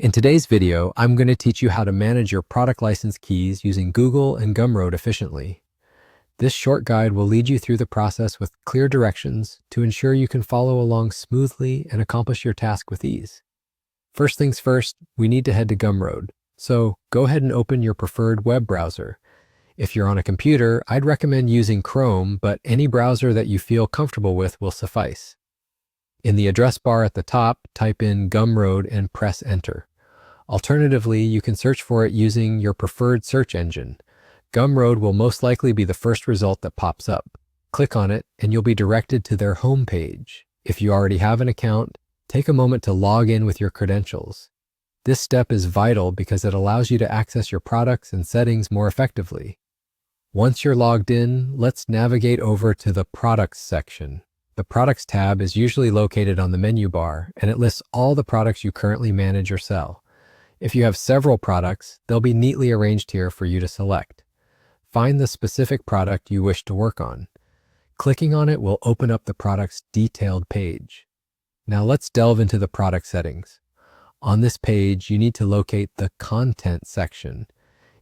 In today's video, I'm going to teach you how to manage your product license keys using Google and Gumroad efficiently. This short guide will lead you through the process with clear directions to ensure you can follow along smoothly and accomplish your task with ease. First things first, we need to head to Gumroad. So go ahead and open your preferred web browser. If you're on a computer, I'd recommend using Chrome, but any browser that you feel comfortable with will suffice. In the address bar at the top, type in Gumroad and press enter. Alternatively, you can search for it using your preferred search engine. Gumroad will most likely be the first result that pops up. Click on it and you'll be directed to their home page. If you already have an account, take a moment to log in with your credentials. This step is vital because it allows you to access your products and settings more effectively. Once you're logged in, let's navigate over to the Products section. The Products tab is usually located on the menu bar, and it lists all the products you currently manage or sell. If you have several products, they'll be neatly arranged here for you to select. Find the specific product you wish to work on. Clicking on it will open up the product's detailed page. Now let's delve into the product settings. On this page, you need to locate the Content section.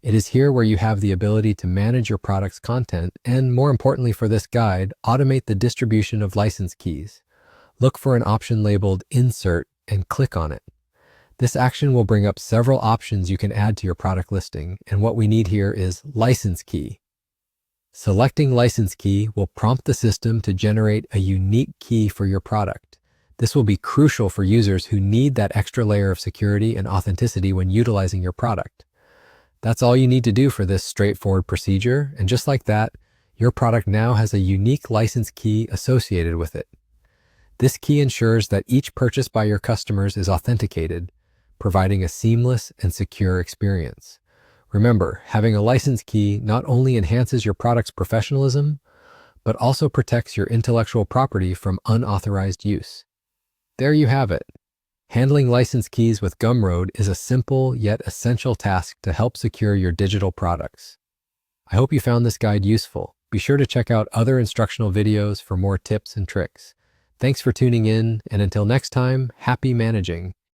It is here where you have the ability to manage your product's content and, more importantly for this guide, automate the distribution of license keys. Look for an option labeled Insert and click on it. This action will bring up several options you can add to your product listing, and what we need here is License Key. Selecting License Key will prompt the system to generate a unique key for your product. This will be crucial for users who need that extra layer of security and authenticity when utilizing your product. That's all you need to do for this straightforward procedure, and just like that, your product now has a unique license key associated with it. This key ensures that each purchase by your customers is authenticated, providing a seamless and secure experience. Remember, having a license key not only enhances your product's professionalism, but also protects your intellectual property from unauthorized use. There you have it. Handling license keys with Gumroad is a simple yet essential task to help secure your digital products. I hope you found this guide useful. Be sure to check out other instructional videos for more tips and tricks. Thanks for tuning in, and until next time, happy managing.